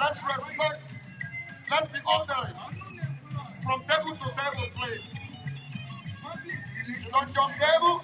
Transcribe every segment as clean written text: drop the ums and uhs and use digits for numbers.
Let's respect. Let's be orderly. From table to table, please. You don't jump table.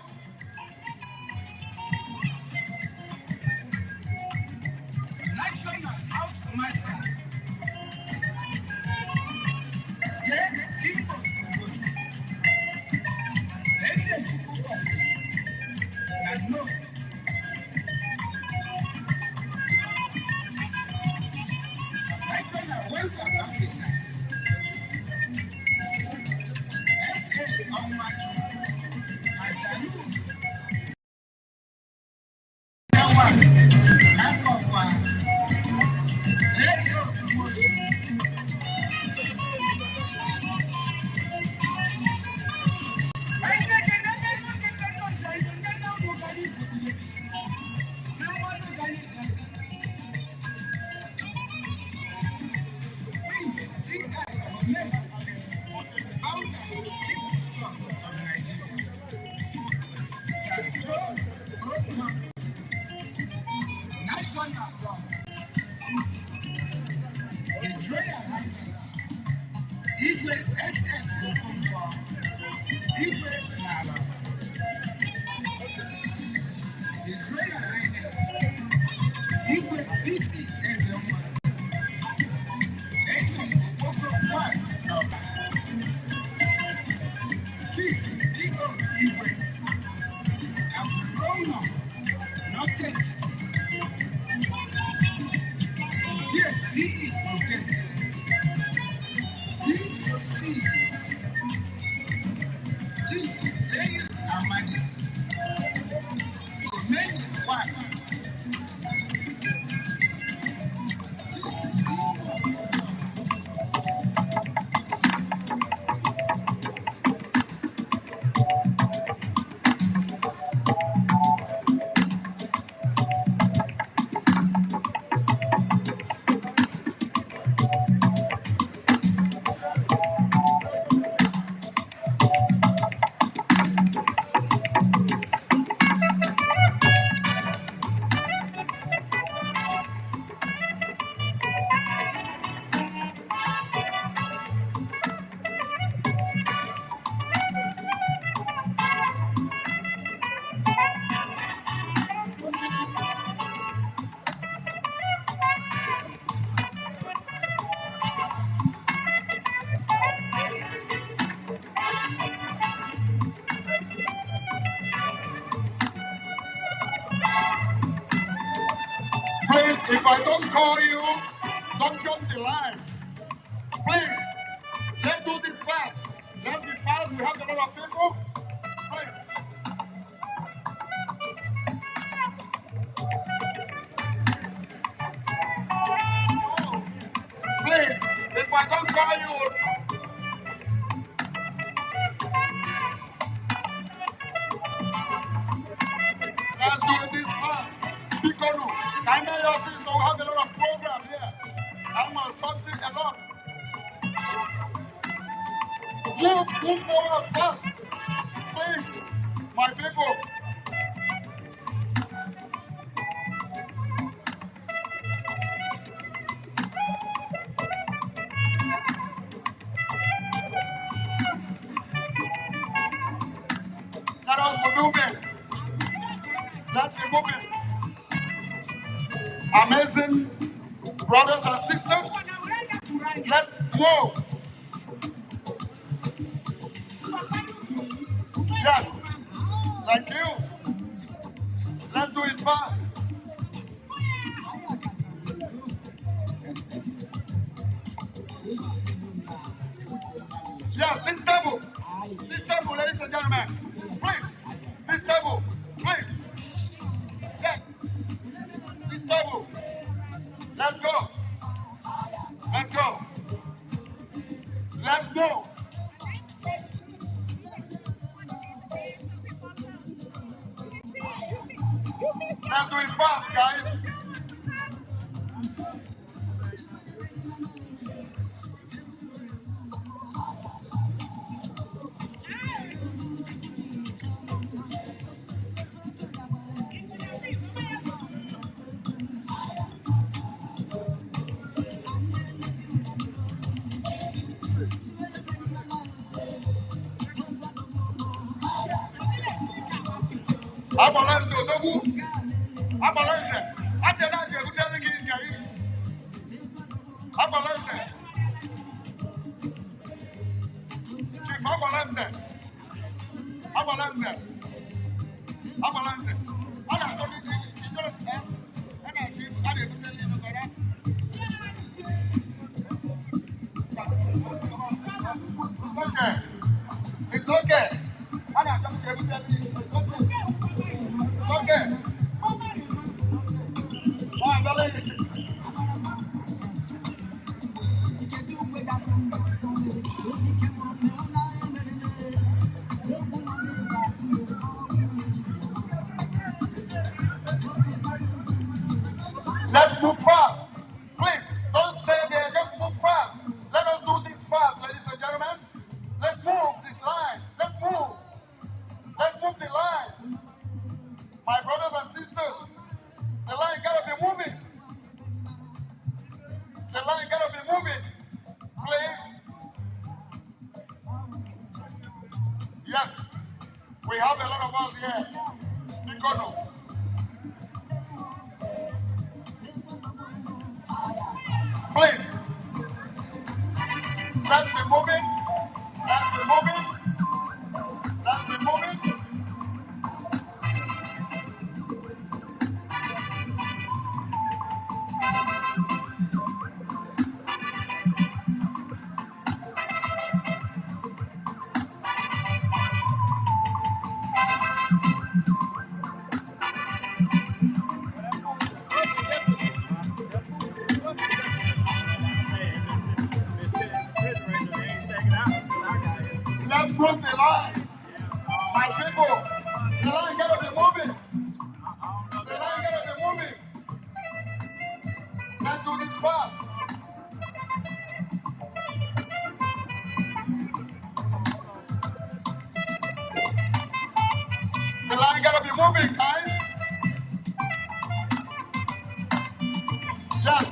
Please, if I don't call you, don't jump the line. Please, let's do this fast. Let's be fast. We have a lot of people. Please. Oh, please, if I don't call you, let's do this fast. Because I know your sister will have a lot of program here. I'm on something a lot. Move forward fast. Please, my people. Let us be moving. Let's be moving. Amazing brothers and sisters. Let's move. Yes. Thank you. Let's do it fast. Yes, this table. This table, ladies and gentlemen. Please. This table. Please. Yes. This table. Let's go. Let's go. Let's go. Let's do it fast, guys. Abalance. Atena je kutele ngi ngai. Abalance. Chief abalance. Abalance. Abalance. Ana to ni jolo ta. Ana chief ade kutele ni ngara. Okay. It's okay. Ana to kutele ni. It's okay. Ah, balance. Let's move fast. Please, don't stay there. Just move fast. Let us do this fast, ladies and gentlemen. Let's move this line. Let's move. Let's move the line. My brothers and sisters, the line gotta be moving. The line gotta be moving. Please. Yes, we have a lot of us here. Mikono. Please. Let's be moving. Let's be moving. Let's be moving. Let's move the line. My people, the line gotta be moving. The line gotta be moving. Let's do this fast. The line gotta be moving, guys. Yes.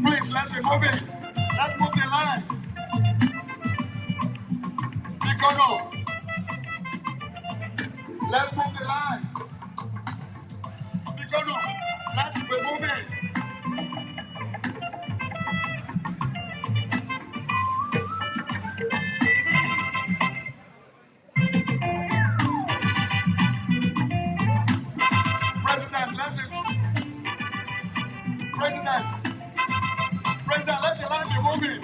Please, let's be moving. Let's move the line. Mikono. Let's move the line. Mikono. Let's be moving. President, let the line be moving.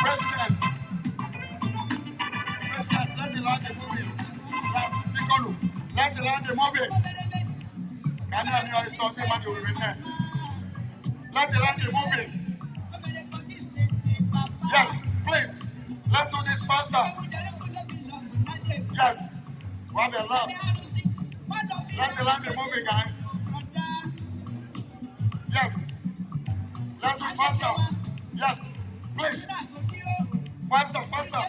President, let the line be moving. Mikono, let the line be moving. Can you hear something when you return? Let the line be moving. Yes, please. Let's do this faster. Yes, we have a lot. Let the line be moving, guys. Yes. Let's do faster. Yes, please. Faster, faster.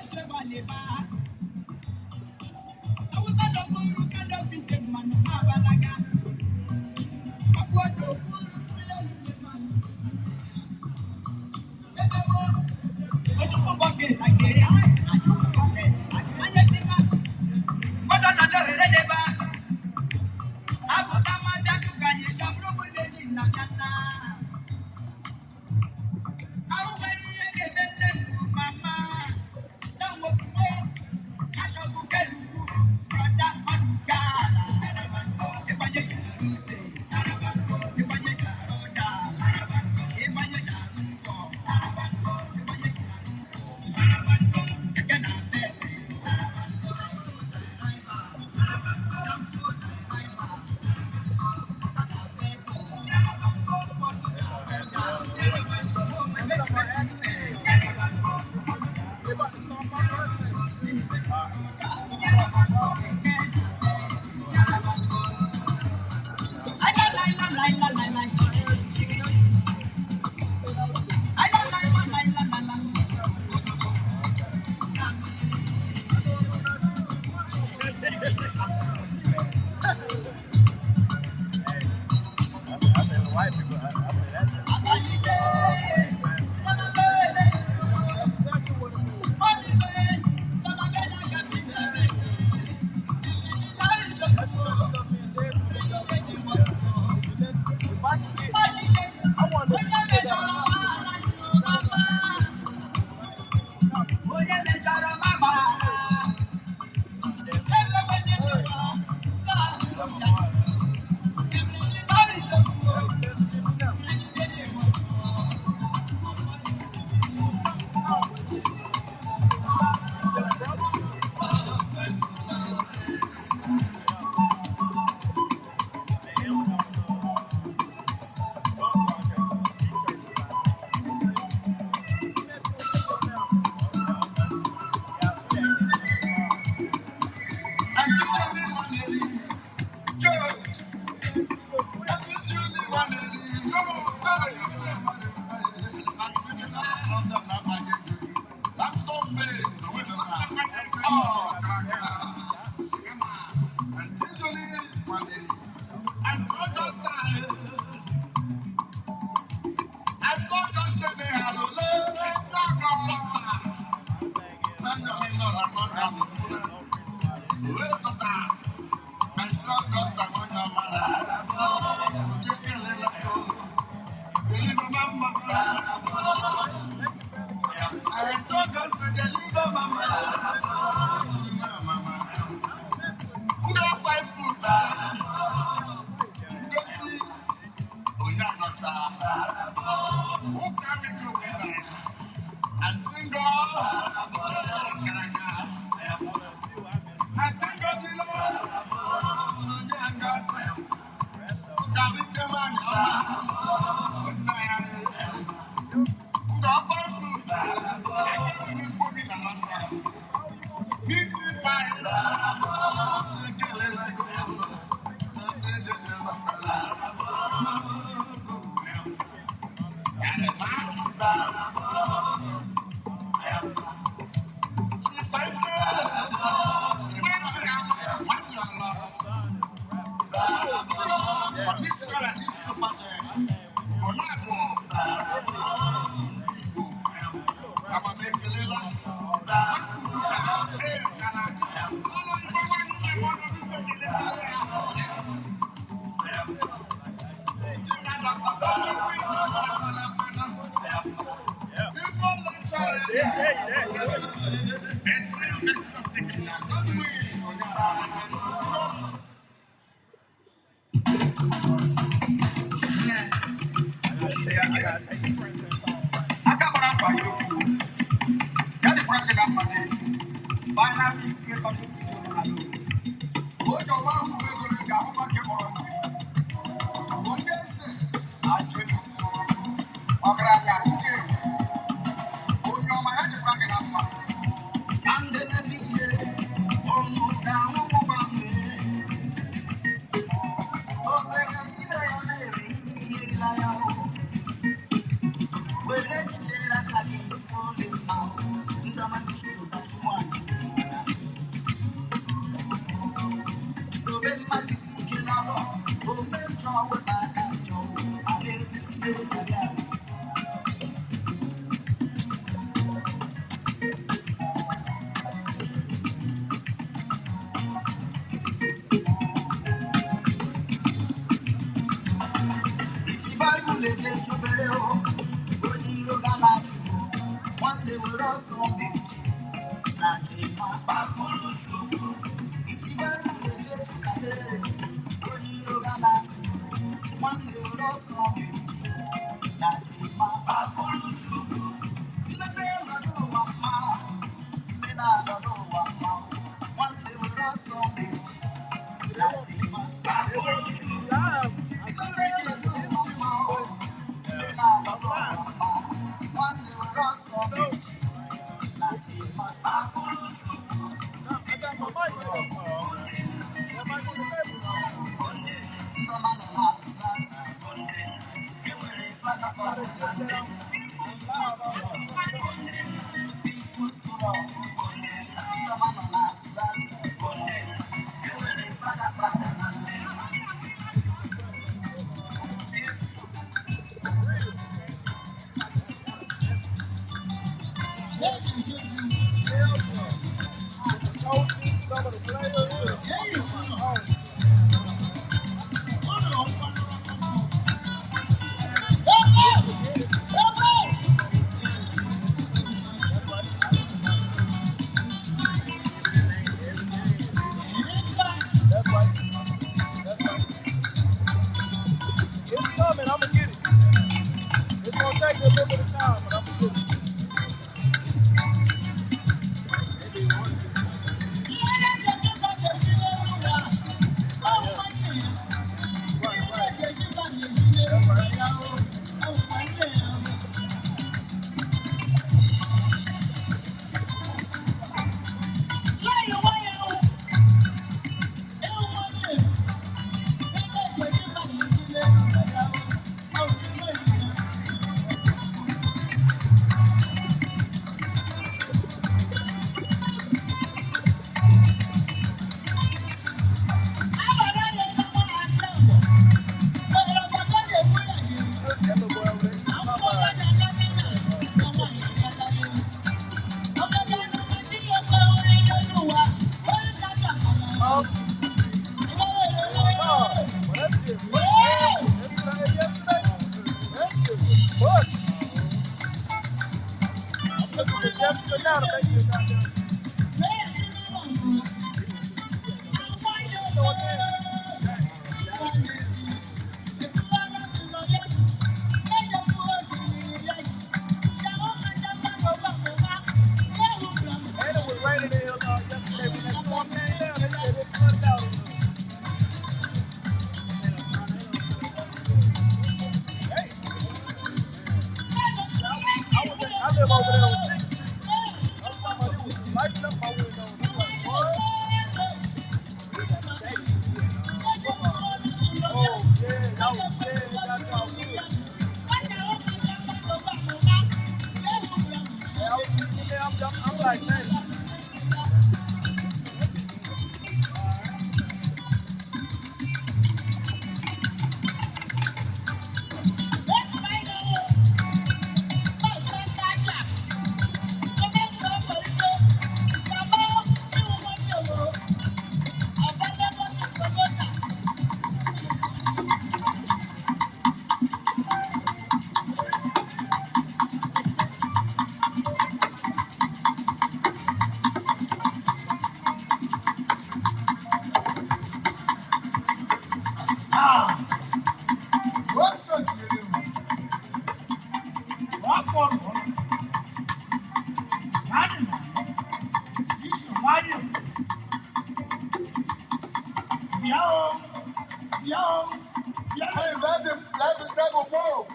Let the table move.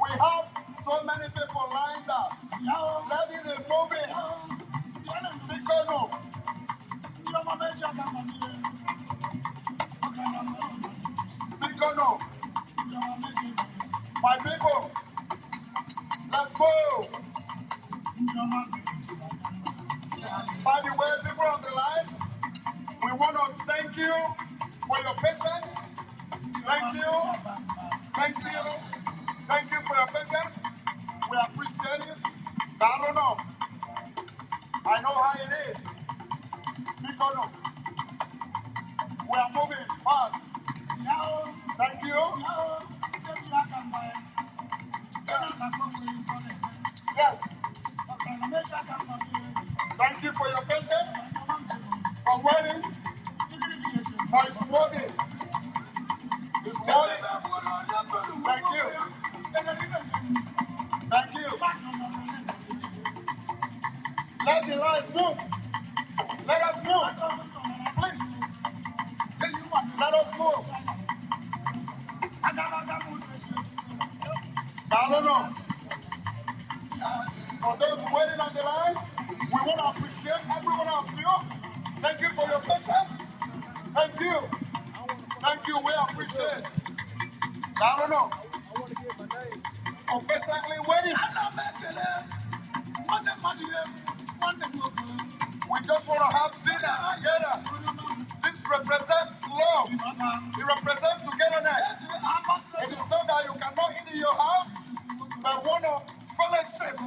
We have so many people lined up. Let it move in. Because no. My people, let's go. By the way, people on the line, we want to thank you for your patience. Thank you. Thank you. Thank you for your patience. We appreciate it. I don't know. I know how it is. Because no. We are moving fast. Thank you. Yes. Thank you for your patience. For waiting. For it's working. It's working. Thank you. Thank you. Let the light move. Let us move. Please. Let us move. I don't know. For those waiting on the line, we want to appreciate every one of you. Thank you for your patience. Thank you. Thank you. We appreciate. I don't know. For patiently waiting. We just want to have dinner together. This represents love. It represents togetherness. It is not that you cannot eat in your house, but want to fellowship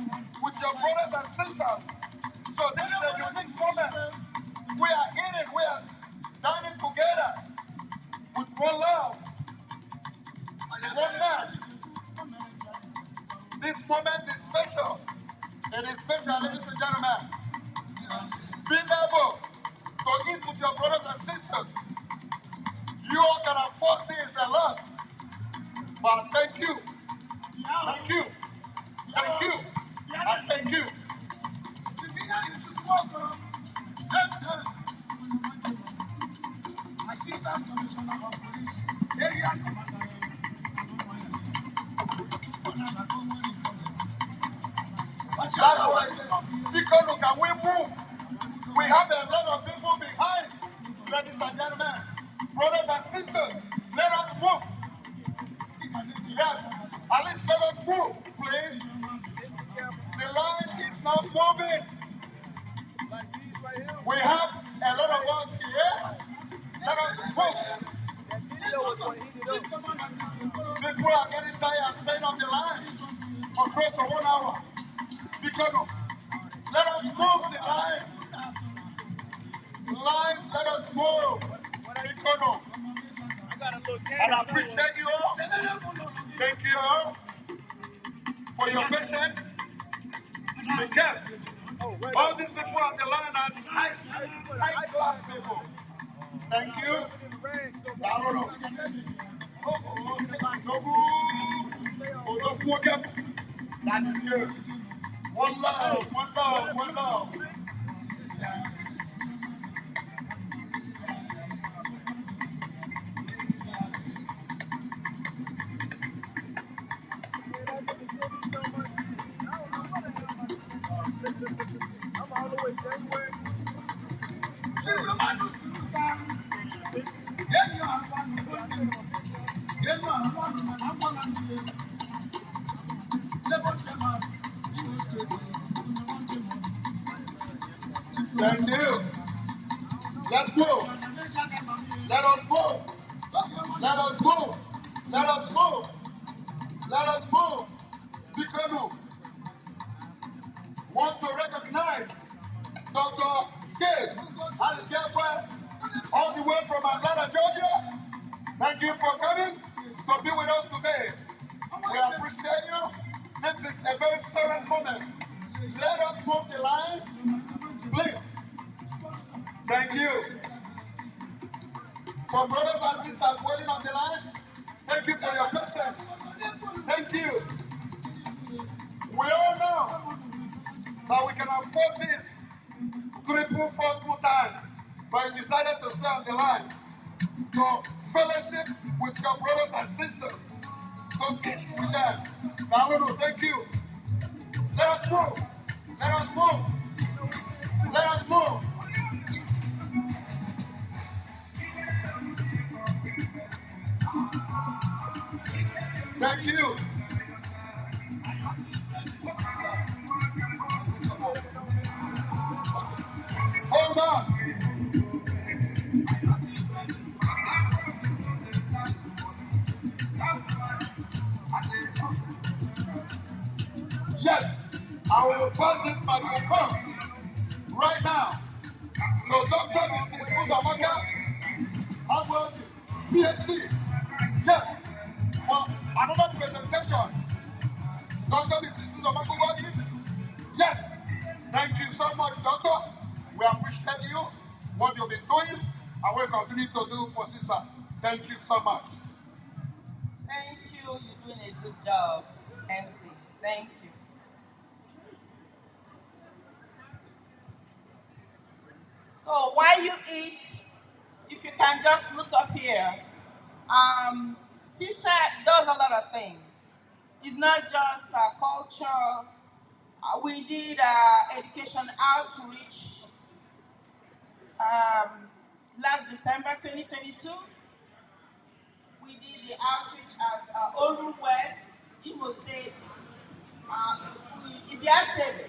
with your brothers and sisters. So this is a unique moment. We are eating, we are dining together with one love, one man. This moment is special. It is special, ladies and gentlemen. Being able to eat with your brothers and sisters. You all can afford this a lot. But thank you. Thank you. Thank you. And thank you. Because can we move? We have a lot of people behind. Ladies and gentlemen, brothers and sisters, let us move. Yes, at least let us move, please. The line is not moving. We have a lot of us here. Let us move. People are getting tired staying on the line for close to 1 hour. Because let us move the line. Line, let us move. And I appreciate you all. Thank you all for your patience. Because all these people on the line are high class people. Thank you. That is good. One love, one love, one love. Thank you. Let's go. Let us move. Let us move. Let us move. Let us move. Because want to recognize Dr. K and his girlfriend all the way from Atlanta, Georgia. Thank you for coming to be with us today. We appreciate you. This is a very solemn moment. Let us move the line, please. Thank you. For brothers and sisters waiting on the line, thank you for your patience. Thank you. We all know that we can afford this triple, four times, but you decided to stay on the line to fellowship with your brothers and sisters. So eat with them. Download, thank you. Let us move. Let us move. Let us move. Thank you. Hold on. Yes, I will pass this microphone right now. So Dr. Mrs. Uzamaka, I'm working. PhD. Yes. For another presentation. Dr. Mrs. Uzamaka working. Yes. Thank you so much, Doctor. We appreciate you, what you've been doing, and we'll continue to do for CISA. Thank you so much. Thank you. You're doing a good job, MC. Thank you. So while you eat, if you can just look up here, CISA does a lot of things. It's not just culture. We did education outreach last December 2022. We did the outreach at Oru West, Imo State, Ibiasebe.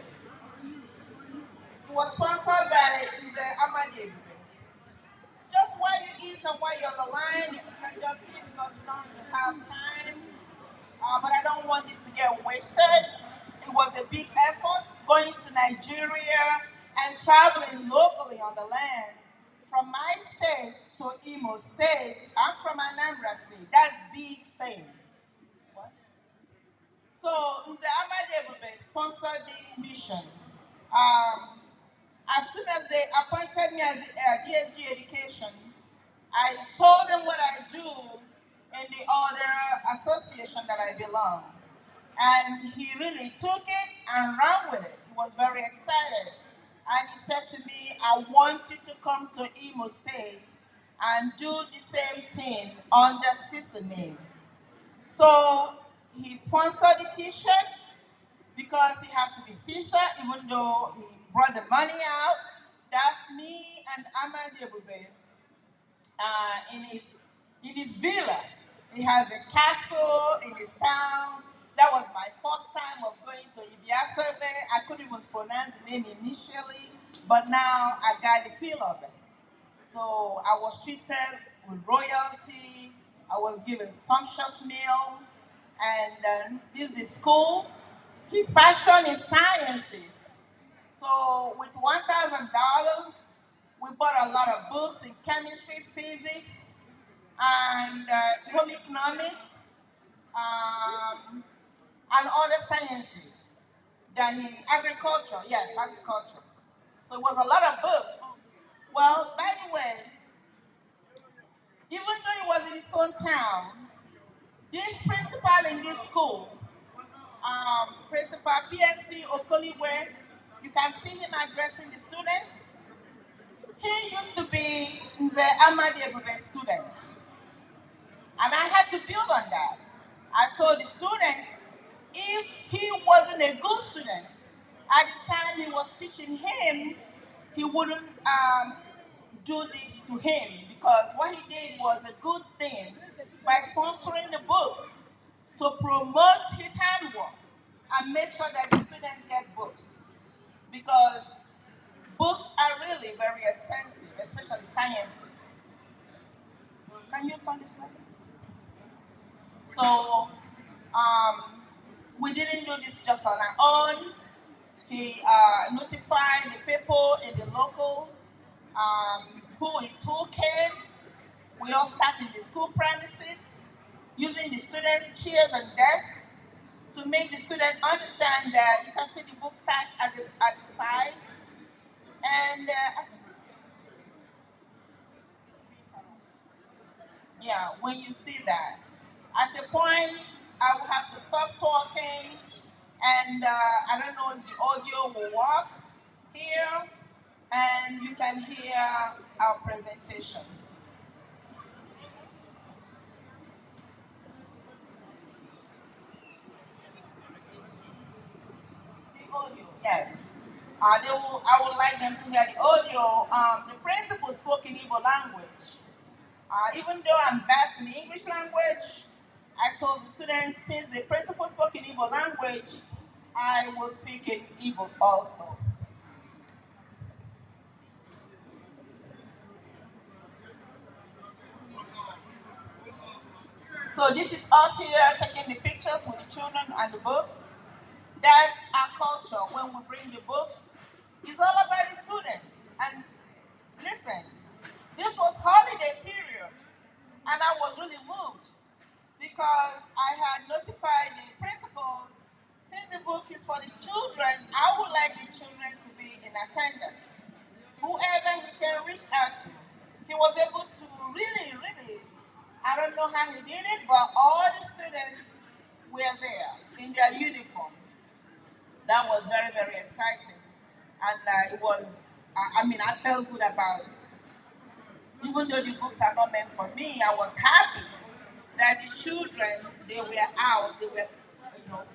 It was sponsored by the Amadi. Just while you eat and while you're on the line, if you can just sit because we don't really have time. But I don't want this to get wasted. It was a big effort going to Nigeria and traveling locally on the land. From my state to Imo State, I'm from Anambra State. That's a big thing. What? So the Amadebube sponsored this mission. As soon as they appointed me as DSG Education, I told them what I do in the other association that I belong. And he really took it and ran with it. He was very excited. And he said to me, I want you to come to Imo State and do the same thing under CISA name. So he sponsored the t-shirt because it has to be CISA, even though he brought the money out. That's me and Ahmad Ebube in his villa. He has a castle in his town. That was my first time of going to Ibiasebe. I couldn't even pronounce the name initially, but now I got the feel of it. So I was treated with royalty. I was given sumptuous meal, and this is school. His passion is sciences. So with $1,000, we bought a lot of books in chemistry, physics, and home economics, and other sciences than in agriculture. Yes, agriculture. So it was a lot of books. Well, by the way, even though it was in his own town, this principal in this school, Principal PSC Okoliwe, you can see him addressing the students. He used to be the Amadi Ebube student. And I had to build on that. I told the student, if he wasn't a good student, at the time he was teaching him, he wouldn't do this to him, because what he did was a good thing by sponsoring the books to promote his handwork and make sure that the students get books. Because books are really very expensive, especially sciences. Can you turn this on? So we didn't do this just on our own. He notified the people in the local who came. We all sat in the school premises using the students' chairs and desks to make the students understand that you can see the book stash at the sides. And yeah, when you see that, at a point I will have to stop talking, and I don't know if the audio will work here, and you can hear our presentation. The audio, yes. I would like them to hear the audio. The principal spoke in Igbo language. Even though I'm vast in the English language, I told the students, since the principal spoke in Igbo language, I will speak in Igbo also. So this is us here taking the pictures with the children and the books. That's our culture. When we bring the books, it's all about the students. And listen, this was holiday period, and I was really moved because I had notified the principal, since the book is for the children, I would like the children to be in attendance. Whoever he can reach out to, he was able to really, really, I don't know how he did it, but all the students were there in their uniform. That was very, very exciting. And it was, I felt good about it. Even though the books are not meant for me, I was happy that the children, they were out, they were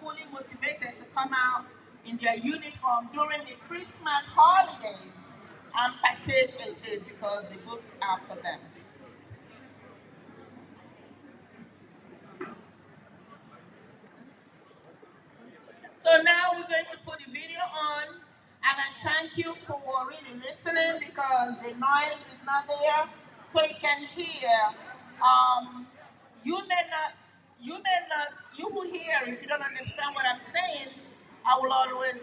fully motivated to come out in their uniform during the Christmas holidays and partake in this because the books are for them. So now we're going to put the video on, and I thank you for really listening because the noise is not there, so you can hear. Um, you may not, you will hear if you don't understand what I'm saying. I will always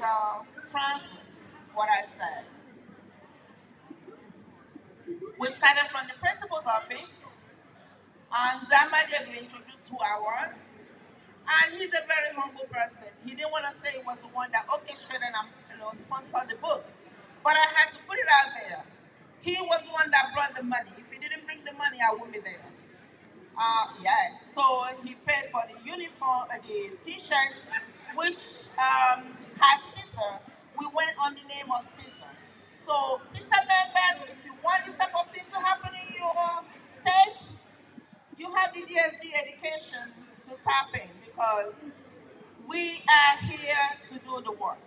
translate what I said. We started from the principal's office, and Zamade will introduce who I was. And he's a very humble person. He didn't want to say he was the one that orchestrated and sponsored the books. But I had to put it out there. He was the one that brought the money. If he didn't bring the money, I wouldn't be there. Yes. So he paid for the uniform, the t-shirt, which has CISA. We went on the name of CISA. So CISA members, if you want this type of thing to happen in your state, you have the DSG education to tap in because we are here to do the work.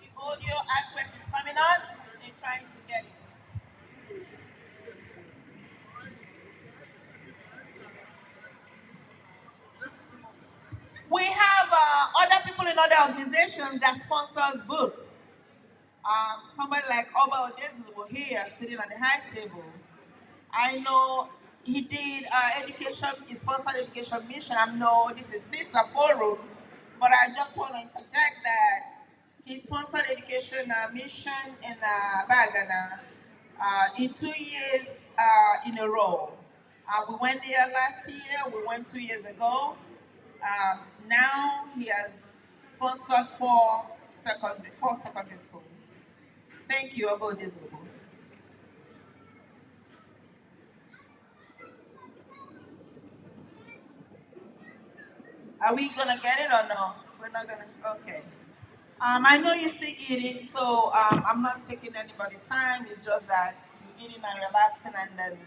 The audio aspect is coming on. They're trying to get it. We have other people in other organizations that sponsors books. Somebody like Oba Odezilu here sitting at the high table. I know he did education, he sponsored education mission. I know this is CISA forum, but I just want to interject that he sponsored education mission in Bagana in 2 years in a row. We went there last year, we went 2 years ago. Now he has sponsored four secondary schools. Thank you, Oba Odezilu. Are we gonna get it or no? We're not gonna. Okay. I know you're still eating, so I'm not taking anybody's time. It's just that you're eating and relaxing, and then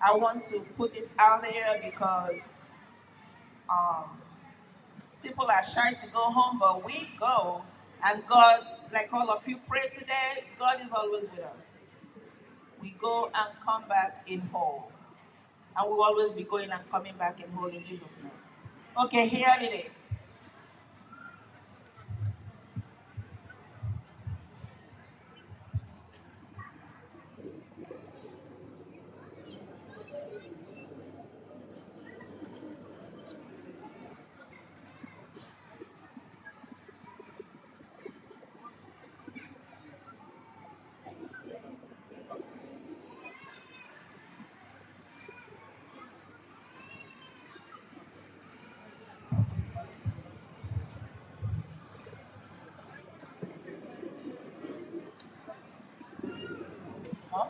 I want to put this out there because um, people are shy to go home, but we go, and God, like all of you pray today, God is always with us. We go and come back in whole, and we'll always be going and coming back in whole in Jesus' name. Okay, here it is. Huh?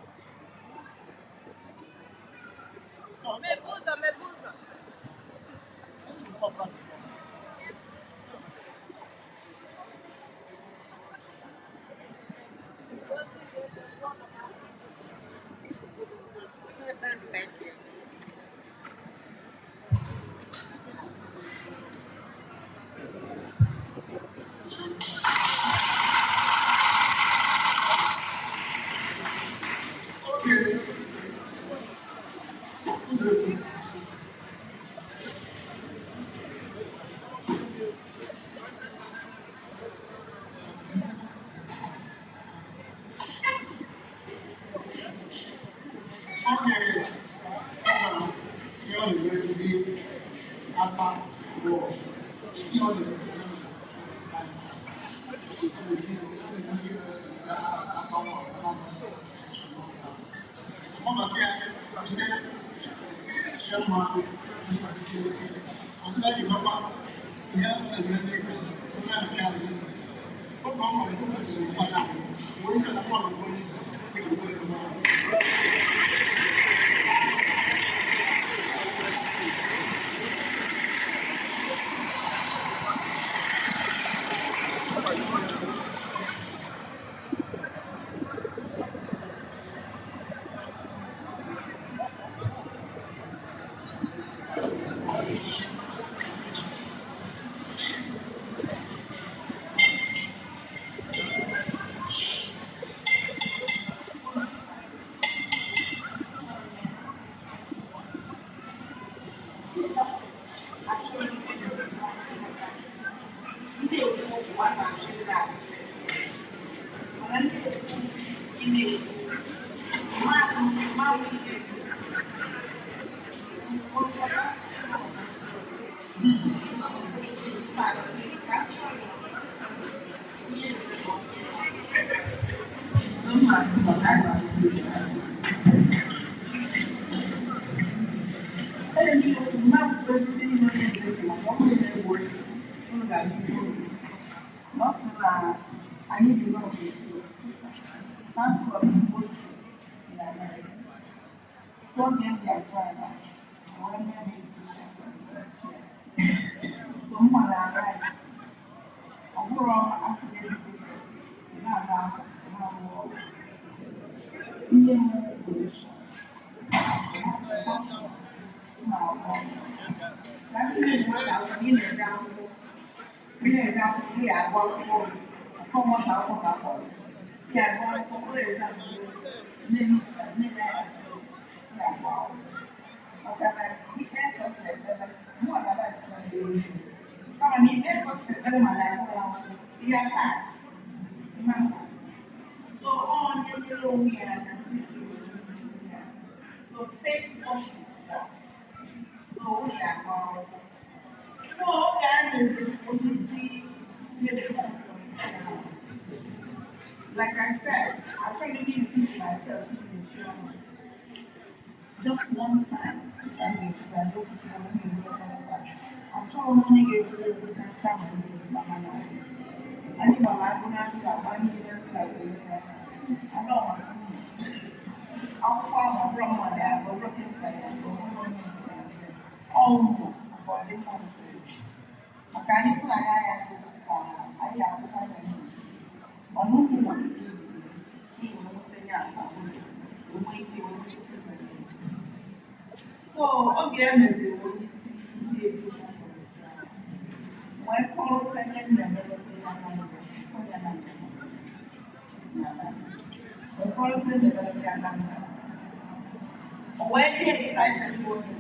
Me busa. Thank you. So fake worship works. So we are called. So God is only see like I said, I try to be repeat myself in the show. Just one time, Sunday, because I just I'm trying to get rid of the channel. I think my life will not stop. I need to stop. I know. I'll call my grandma that, but look at that. Oh, but they can't say. I can't say I have to say. I have to find a new. Or no one. He will not say yes. So, again, is it when you see the education when Paul said that the when he excited for his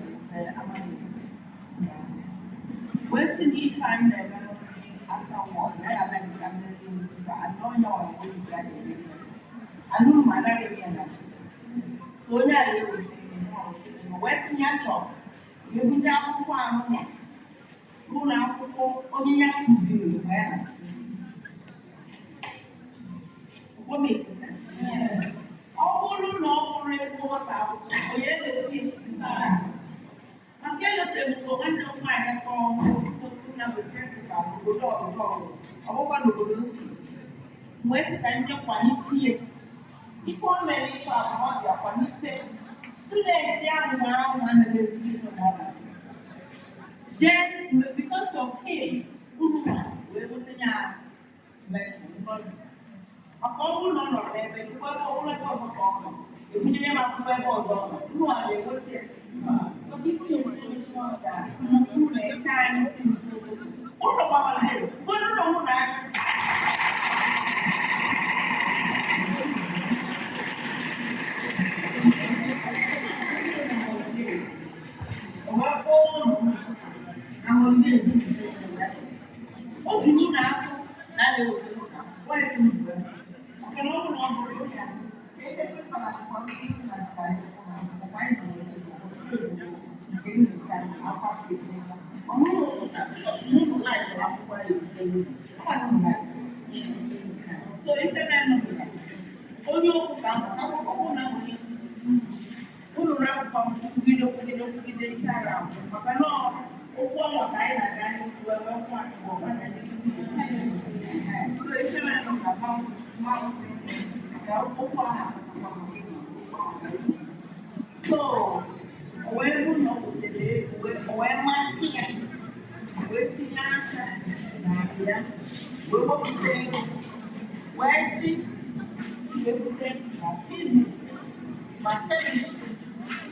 where did he find the melody as someone? I like the melody. I don't know what to say. I know my lady. So now you Western Yacho, you will jump one. Who now only young what makes sense? Yes. All who know raise more about the I'm going to go and find a call to the principal who go to the I want to go to see. West and your quality. Before many about your quality, students young now one of these people. Then, because of him, we wouldn't have lesson. A whole lot of them, but you want all like a problem. If you didn't have to wear all who are they? What's it? So people you want that. Who they Chinese all about this. What do you know that? What do you know? Now they will do that. What do you do? Okay, no one wants to do that. If it's for us, one thing that's like, the mind of it is so if a man of that, all your from video with the around. But no, all of that, so if a man of that, so when you know the day, when my skin, waiting after, we will be where see, we will take my physics, my chemistry,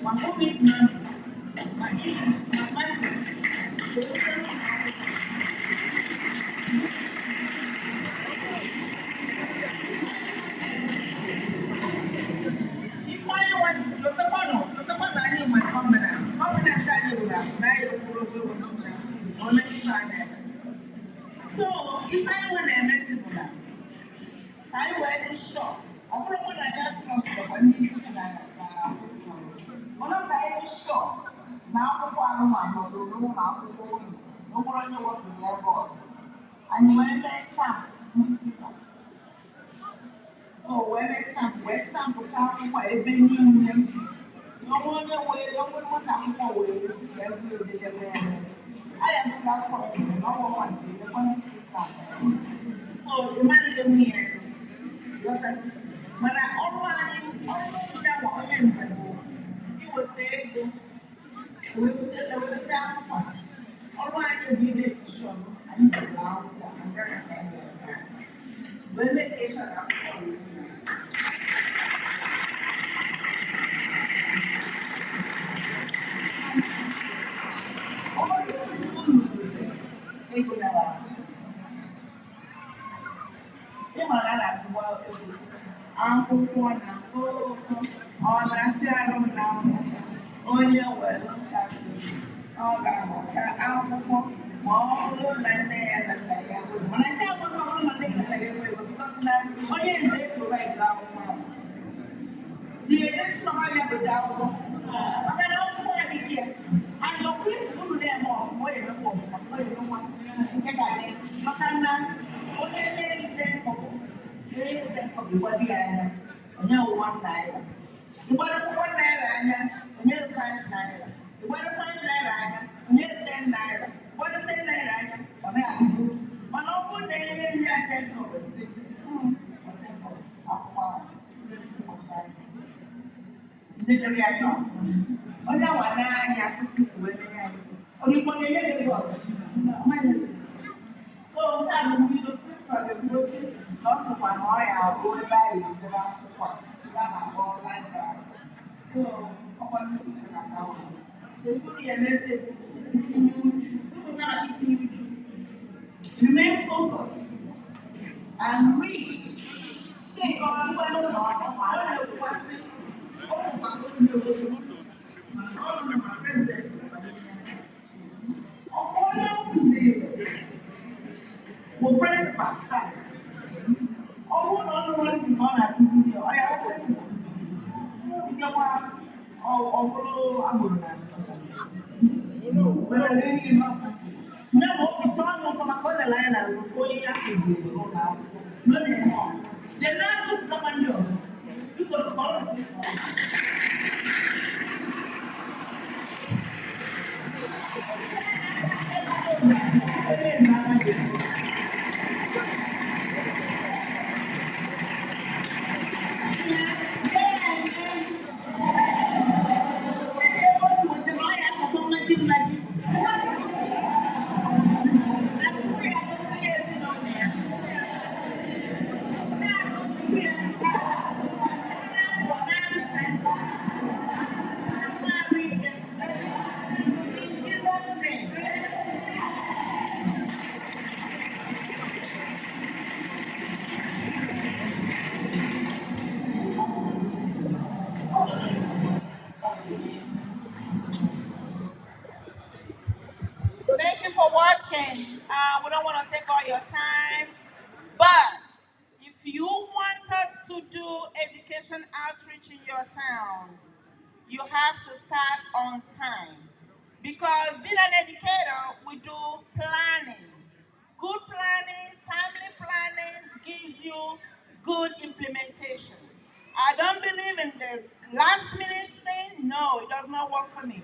my home economics, my English, mathematics. If I want to look upon I need my confidence. Confidence I need that. So if I want to mess it up, I wear this short. I don't want to just cross the one. One of the short. Now, the one who no more than what we have got. And when they stamp, CISA. So when they stamp, West Stamp will come for a venue. No one away, no one will come forward. I am still for it, no one the one so the man in the mirror. When I always he would say, we would tell them the sound. All right, you give it some, and you allow and very limitation of akwụkwọ na ọ na-asị arụ na onye were nkasi ọ ga-amụta akwụkwọ ma ọ bụrụ na nne ya na nna ya mana nke akwụkwọ bụrụ na nne ya na ya onye nze provide akwụkwọ ahụ Remain focused and read. Thank you for watching. We don't want to take all your time, but if you want us to do education outreach in your town, you have to start on time. Because being an educator, we do planning. Good planning, timely planning gives you good implementation. I don't believe in the last minute thing. No, it does not work for me.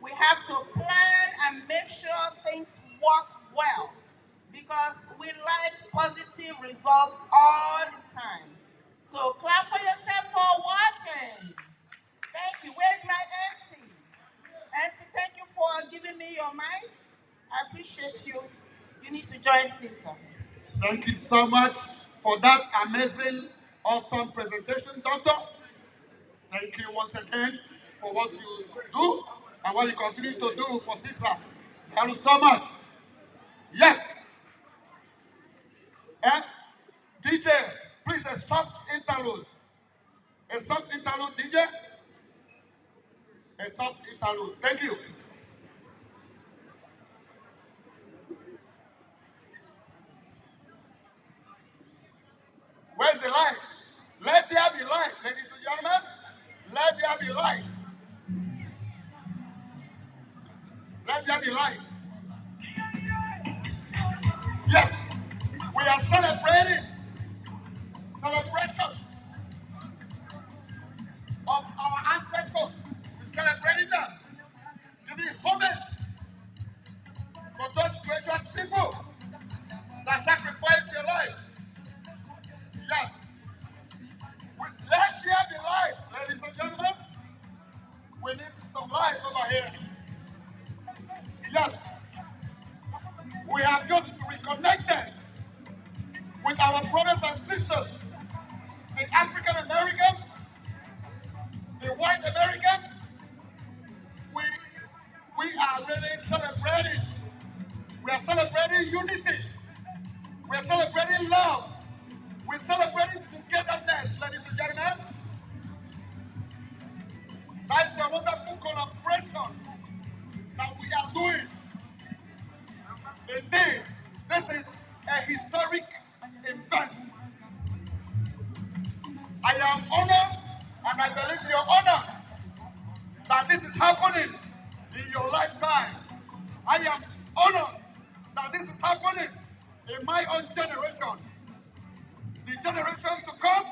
We have to plan and make sure things work well because we like positive results all the time. So clap for yourself for watching. Thank you. Where's my MC? MC, thank you for giving me your mic. I appreciate you. You need to join CISA. Thank you so much for that amazing, awesome presentation, Doctor. Thank you once again for what you do and what you continue to do for CISA. Thank you so much. Yes. And DJ, please, a soft interlude. A soft interlude, DJ. A soft interlude. Thank you. Where's the light? Let there be light, ladies and gentlemen. Let there be light. Let there be light. Yes, we are celebrating celebration of our ancestors. We're celebrating them. Giving homage for those gracious people that sacrificed their life. Yes. Let there be light, ladies and gentlemen. We need some light over here. Yes. We have just reconnected with our brothers and sisters, the African Americans, the white Americans. We are really celebrating. We are celebrating unity. We are celebrating love. We're celebrating togetherness, ladies and gentlemen. That is a wonderful collaboration that we are doing. Indeed, this is a historic event. I am honored And I believe you're honored that this is happening in your lifetime. I am honored that this is happening in my own generation. The generation to come,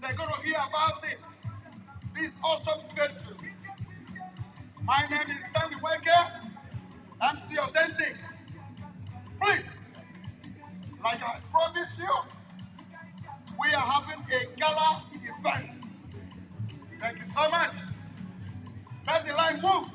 they're going to hear about this awesome virtue. My name is Stanley Weke, MC Authentic. Please, like I promised you, we are having a gala event. Thank you so much. Let the line move.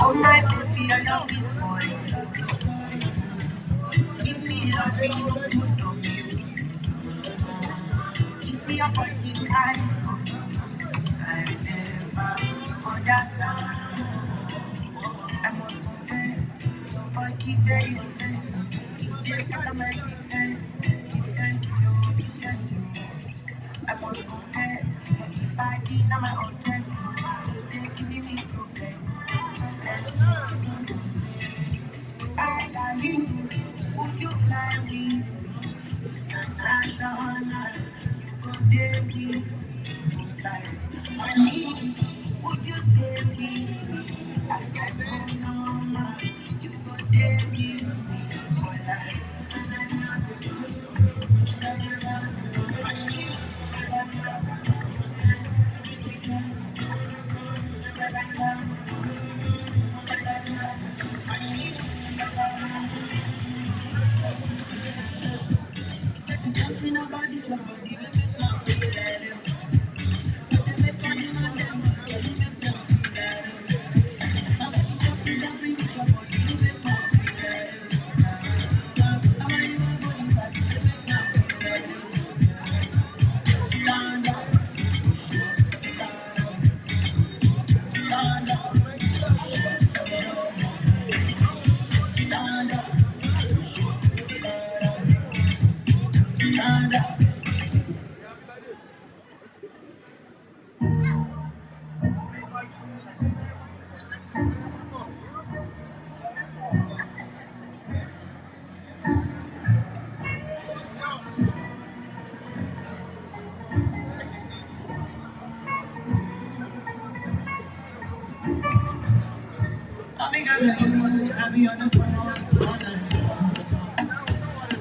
Oh my baby, your love is foreign. Give me love, you no good on me. You see your body carry something I never understand. I must confess, your body very offensive. You take out my defense, defense, you. I must confess, your body now my own temple. You're giving me problems. Darling, would you fly with me? International, you go there with me. Fly, honey, would you stay with me? I said no, ma, you go there with me for life. Something about this one, but you make me feel better. They make money, man, them, you make me feel better. I'm something with your body, you make me feel better. I'm a little body, but you make me feel better. I be on the phone all night.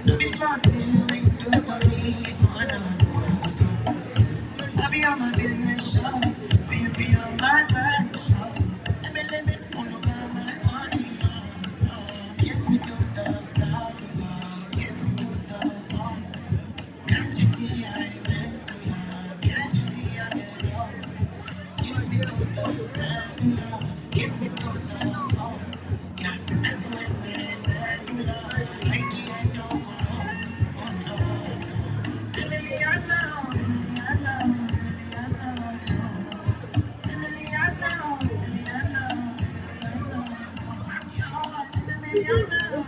Don't be smart, don't tell me all night. I be on my business show, be on my mind show. Let me pull up my money. Kiss me to the sound, kiss me to the phone. Can't you see I meant to you? Can't you see I meant you? Kiss me to the sound, kiss me to the phone. Yeah, that's when they love. I can't go on, oh no. Liliana, Liliana, Liliana, Liliana, Liliana,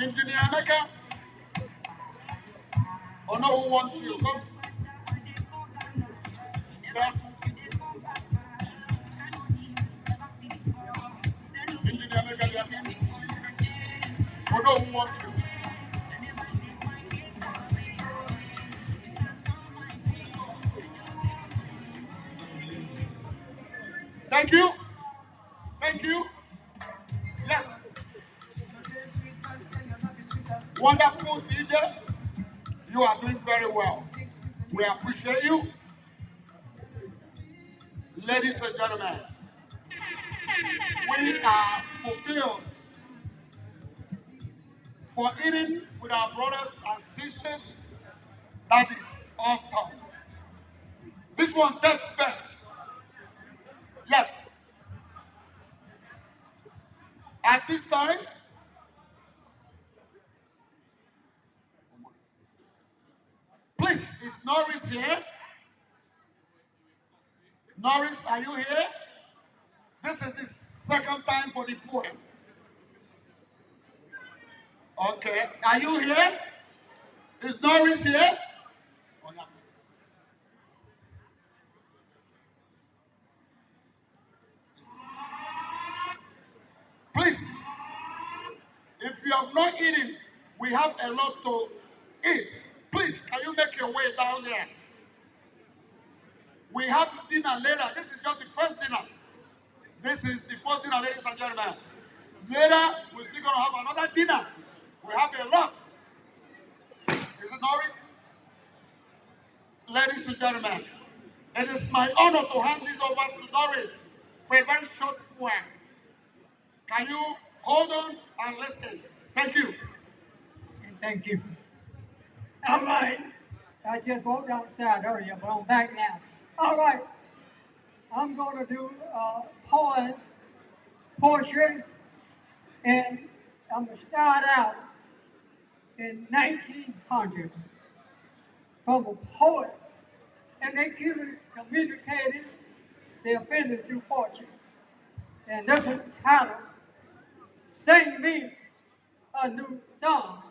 Engineer Mecca, or no who wants you? Come. Yeah. for those who want to. Thank you. Thank you. Yes. Wonderful DJ. You are doing very well. We appreciate you. Ladies and gentlemen, we are fulfilled for eating with our brothers and sisters. That is awesome. This one tastes best. Yes. At this time, please, is Norris here? Norris, are you here? This is the second time for the poem. Okay, are you here? Is Norris here? Oh, yeah. Please, if you have not eaten, we have a lot to eat. Please, can you make your way down there? We have dinner later. This is just the first dinner. This is the first dinner, ladies and gentlemen. Later, we're still going to have another dinner. We have a lot. Is it Norris? Ladies and gentlemen, it is my honor to hand this over to Norris for a very short poem. Can you hold on and listen? Thank you. Thank you. All right. I just walked outside earlier, but I'm back now. All right. I'm going to do poetry, and I'm going to start out in 1900 from a poet, and they communicated their feelings through poetry. And this is titled, Sing Me a New Song,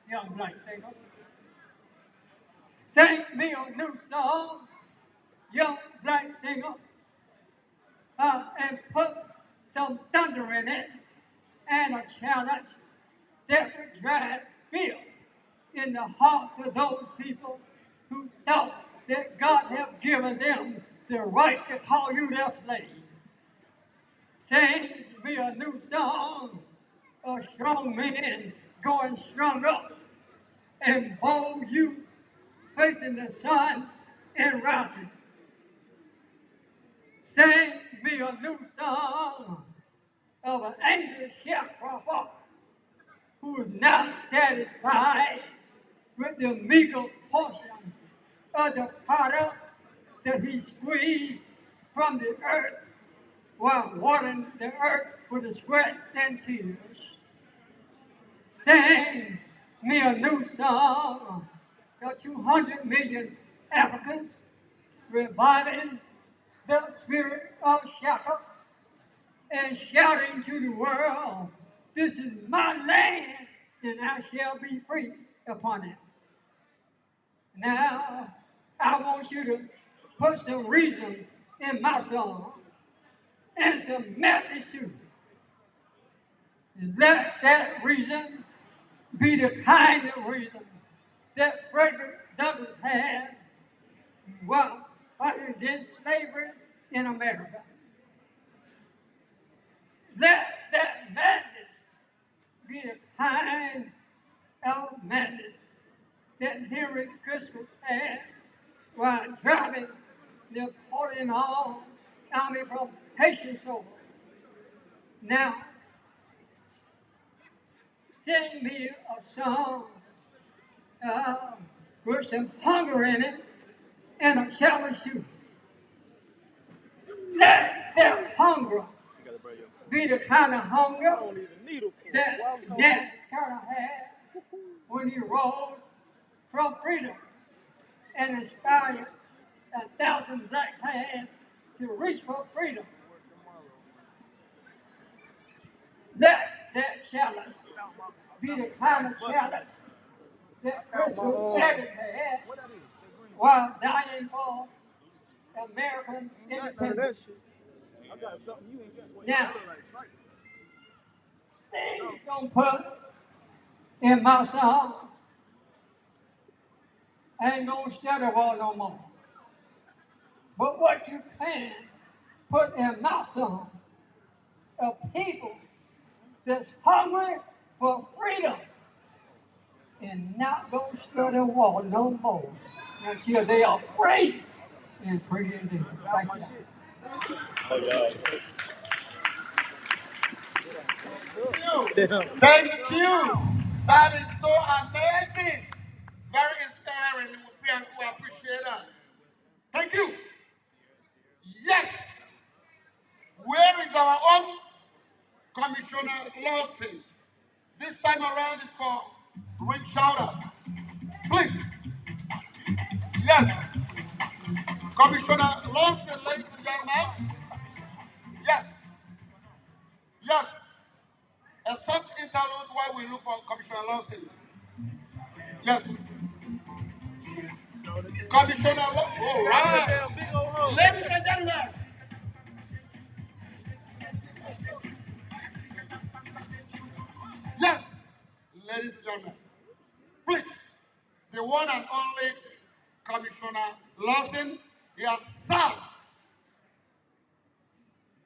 young black singer. Sing me a new song, young black singer, and put some thunder in it and a challenge that would drive fear in the hearts of those people who thought that God had given them the right to call you their slave. Sing me a new song, a strong man going stronger, and bold you facing the sun and rising. Sing me a new song of an angry sharecropper who is not satisfied with the meager portion of the product that he squeezed from the earth while watering the earth with his sweat and tears. Sing me a new song of 200 million Africans reviving the spirit of Shaka and shouting to the world, this is my land and I shall be free upon it. Now, I want you to put some reason in my song and some melody too. Let that reason be the kind of reason that Frederick Douglass had while fighting against slavery in America. Let that madness be the kind of madness that Henry Christmas had while driving Napoleon army from Haitian soil. Now, sing me a song with some hunger in it and a challenge you. Let that hunger be the kind of hunger that Nat Turner had when he rose from freedom and inspired 1,000 black hands to reach for freedom. Let that challenge be the kind of challenge that Crystal Davis had while dying for American independence. Now, things don't put in my song. I ain't gonna study war no more. But what you can put in my song are people that's hungry for freedom and not gonna study war no more until they are free and free indeed. Thank you. Thank you. That is so amazing. Very inspiring. We appreciate that. Thank you. Yes. Where is our own Commissioner Lawson? This time around it's for ring shouters. Please. Yes. Commissioner Lawson, ladies and gentlemen. Yes. Yes. A such interlude while we look for Commissioner Lawson. Yes. Commissioner Lawson. All right. Ladies and gentlemen. Yes. Ladies and gentlemen. Please. The one and only Commissioner Lawson. He has served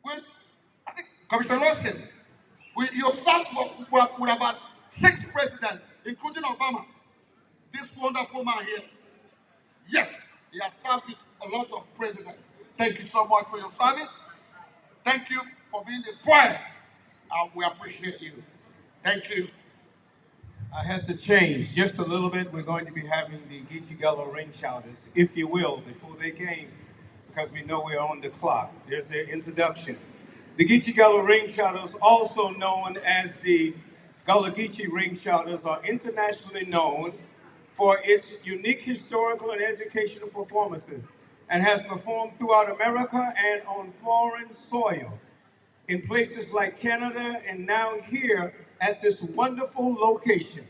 with, I think, Commissioner Lawson. You served with about 6 presidents, including Obama. This wonderful man here. Yes, he has served with a lot of presidents. Thank you so much for your service. Thank you for being the pride. We appreciate you. Thank you. I had to change just a little bit. We're going to be having the Geechee ring shouters, if you will, before they came, because we know we're on the clock. There's their introduction. The Geechee ring shouters, also known as the Gullah Geechee ring shouters, are internationally known for its unique historical and educational performances and has performed throughout America and on foreign soil in places like Canada and now here at this wonderful location.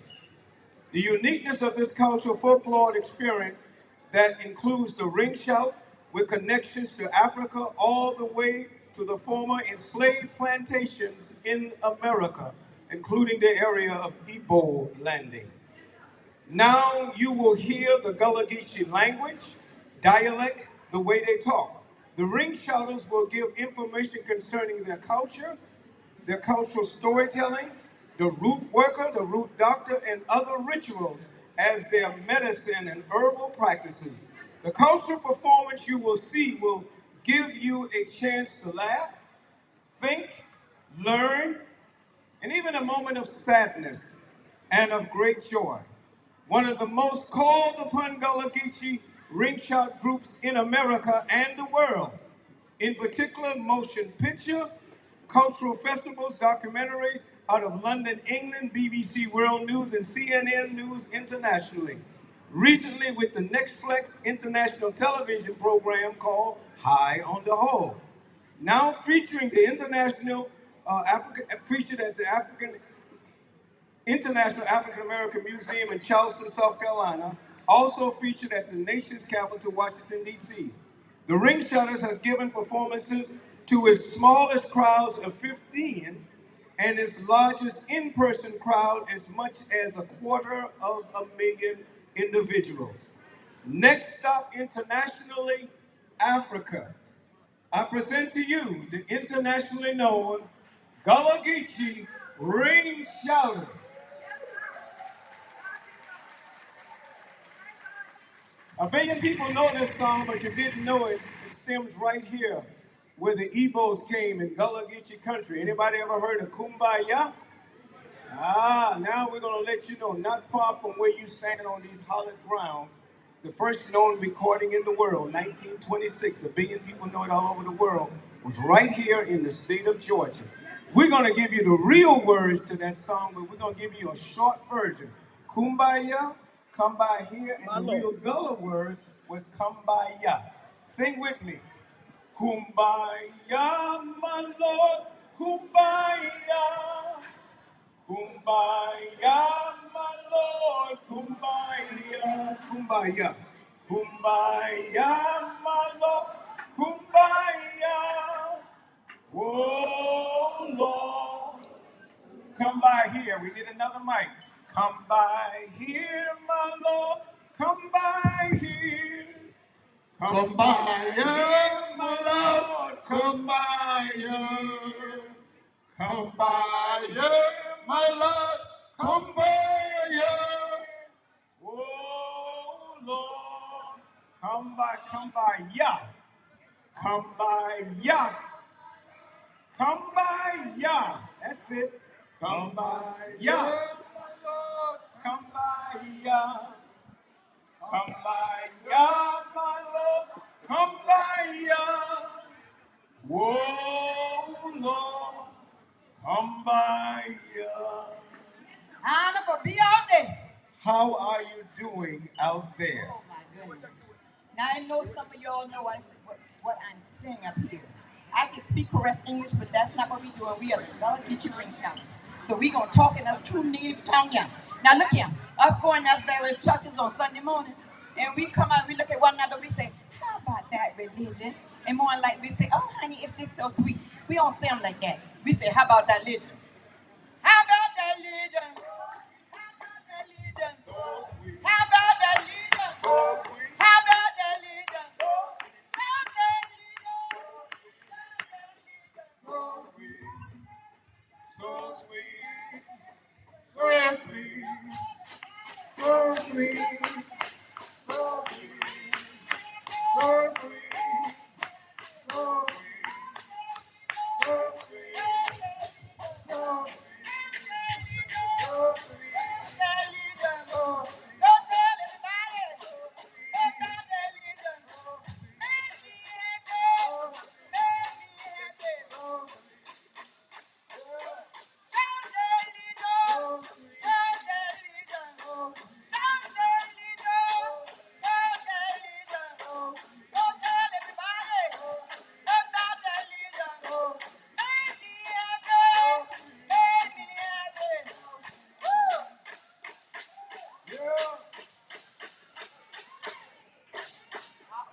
The uniqueness of this cultural folklore experience that includes the ring shout with connections to Africa all the way to the former enslaved plantations in America, including the area of Igbo Landing. Now you will hear the Gullah Geechee language, dialect, the way they talk. The ring shouters will give information concerning their cultural storytelling, the root worker, the root doctor, and other rituals as their medicine and herbal practices. The cultural performance you will see will give you a chance to laugh, think, learn, and even a moment of sadness and of great joy. One of the most called upon Gullah Geechee ring shout groups in America and the world. In particular, motion picture, cultural festivals, documentaries out of London, England, BBC World News, and CNN News internationally. Recently with the Netflix international television program called High on the Hole. Now featuring the featured at the International African American Museum in Charleston, South Carolina, also featured at the nation's capital, Washington, D.C. The Ring Shutters has given performances to its smallest crowds of 15 and its largest in-person crowd as much as 250,000 individuals. Next stop internationally, Africa. I present to you the internationally known Gullah Geechee Ring Shouters. A billion people know this song, but you didn't know it. It stems right here, where the Igbos came in Gullah Geechee country. Anybody ever heard of Kumbaya? Now we're gonna let you know, not far from where you stand on these hallowed grounds, the first known recording in the world, 1926, a billion people know it all over the world, was right here in the state of Georgia. We're gonna give you the real words to that song, but we're gonna give you a short version. Kumbaya, come by here, and the real Gullah words was come by ya. Sing with me. Kumbaya, my Lord, kumbaya. Kumbaya, my Lord, kumbaya, kumbaya. Kumbaya, my Lord, kumbaya. Oh, Lord. Come by here. We need another mic. Come by here, my Lord. Come by here. Come by here, my Lord. Come by here. Come by here, my Lord. Come by here. Oh, Lord. Come by, yeah. Come by, yeah. Come by, yeah. That's it. Come by, yeah. Come by, yeah. Come by, yeah, my Lord. Come by, yeah. Whoa, Lord. Come by, yeah. Honor for be out there. How are you doing out there? Oh my goodness. Now I know some of y'all know what I'm saying up here. I can speak correct English, but that's not what we're doing. We are the Gullah ring counts. So we're going to talk in us true native tongue. Now look here. Us going out there as churches on Sunday morning, and we come out, we look at one another, we say, how about that religion? And more like we say, oh honey, it's just so sweet. We don't say them like that. We say, how about that religion? How about that religion? How about that religion? How about that religion? How about that religion? How that So sweet, so sweet, so sweet, so sweet, so sweet, so sweet, so sweet, so sweet.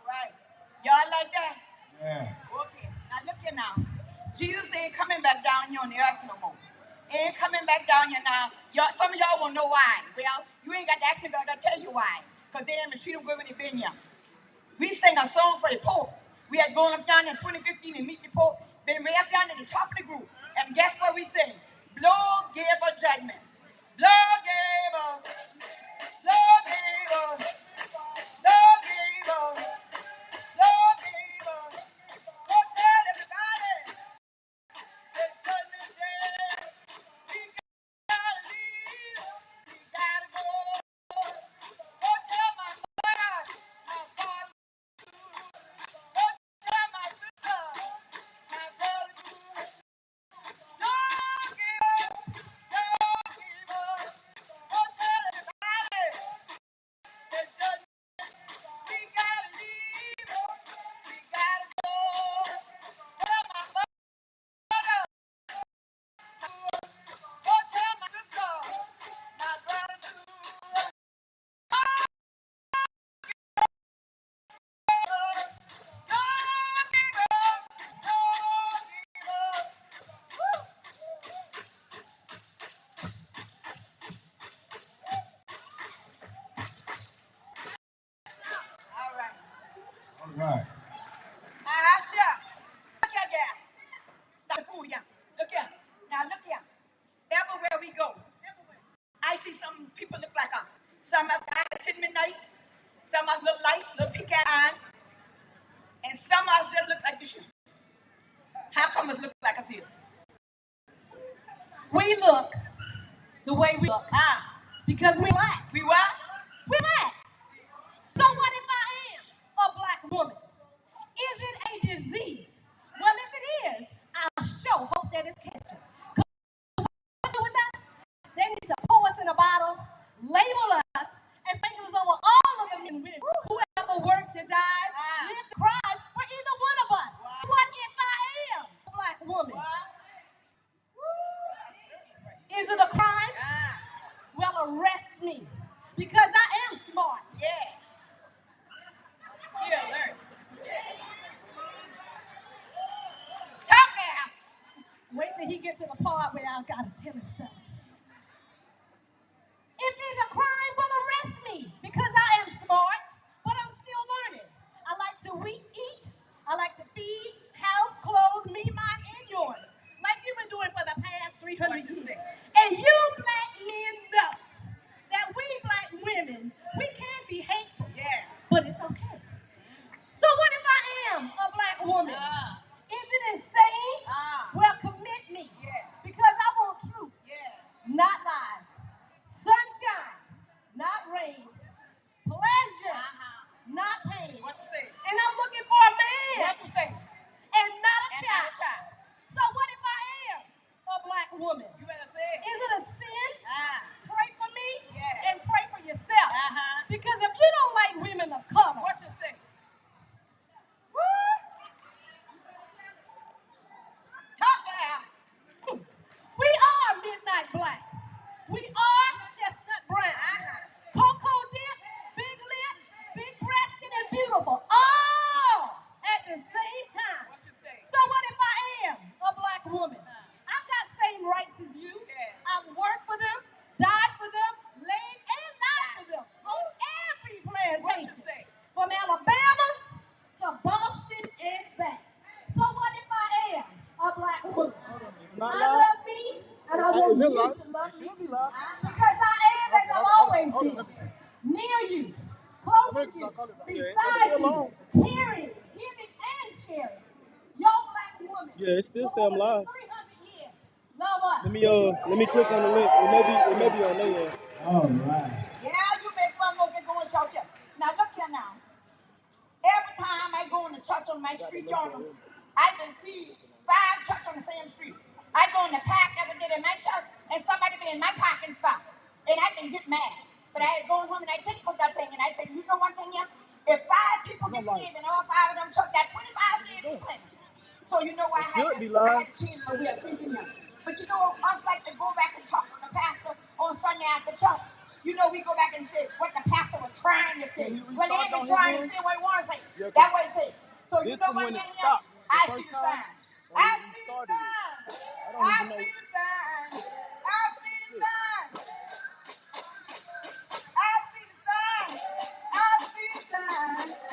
right. Y'all like that? Yeah. Okay. Now look here now. Jesus ain't coming back down here on the earth no more. Ain't coming back down here now. Y'all, some of y'all won't know why. Well, you ain't got to ask me, but I gotta tell you why. Because they haven't treated them good when they been here. We sang a song for the Pope. We had gone up down in 2015 and meet the Pope. Been way up down in the top of the group. And guess what we sing? Blow gave a judgment. Blow gave a, blow gave a, blow gave a, blow gave a. Go tell everybody. It's judgment day. We gotta leave. We gotta go. Go tell my mother, my father. Go tell my sister, my brother. Don't give up. Don't give up. Go tell everybody. It's judgment. We gotta leave. We gotta go. Tell my mother. Go tell my sister, my brother. Don't give up. Don't give up. All right. All right. Asha. Asha, yeah. Stop the fool, yeah. Look here. Now look here. Everywhere we go, I see some people look like us. Some of us got 10 midnight. Some of us look light, look pecan eye. And some of us just look like this. How come us look like us here? We look the way we look Ah. because we black. We what? We black. So what if I am a black woman? Is it a disease? Well, if it is, I sure hope that it's catching. Because what do with us? They need to pour us in a bottle, label us, and sprinkle us over all of them. Whoever worked to die, lived to cry for either one of us. What if I am a black woman? Is it a crime? Ah. Well, arrest me because I am smart. Yes. Skill learn. Talk now. Wait till he get to the part where I gotta tell him something. Is it insane? Well, commit me. Because I want truth, not lies. Sunshine, not rain. Pleasure, not pain. What you say? And I'm looking for a man. What you say? And not a And child. not a child. So what if I am a black woman? You better say it. Is it a sin? Pray for me Yeah. and pray for yourself. Because if you don't like women of color, What you say? Talk to her. we are midnight black. We are chestnut brown. Cocoa dip, big lip, big breasted and beautiful. All at the same time. What you say? So what if I am a black woman? I've got same rights as you. I've worked for them, died for them, laid and lied for them on every What you plantation. say? From Alabama to Boston and back. So what if I am a black woman? I love me and I want you to love me too. Because I am as I've always been. Near you, close to you, beside you, hearing, giving, and sharing. Your black woman. Yeah, it still say I'm live. 300 years. Love us. Let me click on the link. It may be on there. All right. Yeah, you make fun of me going to church. Now look here now. Every time I go in the church on my street corner, I can see 5 churches on the same street. I go in the park every day in my church, and somebody be in my parking spot, and I can get mad. But I go home and I think about that thing, and I say, you know one thing here? If 5 people get saved and all 5 of them church, that's 25 saved people. So you know why I had to change the way of thinking now. But you know, us like to go back and talk to the pastor on Sunday after church. You know, we go back and say what the pastor was trying to say. Well, they ain't been trying to say what he want to say. That's what he said. So you know what, I see the sign. I see the sign. I see the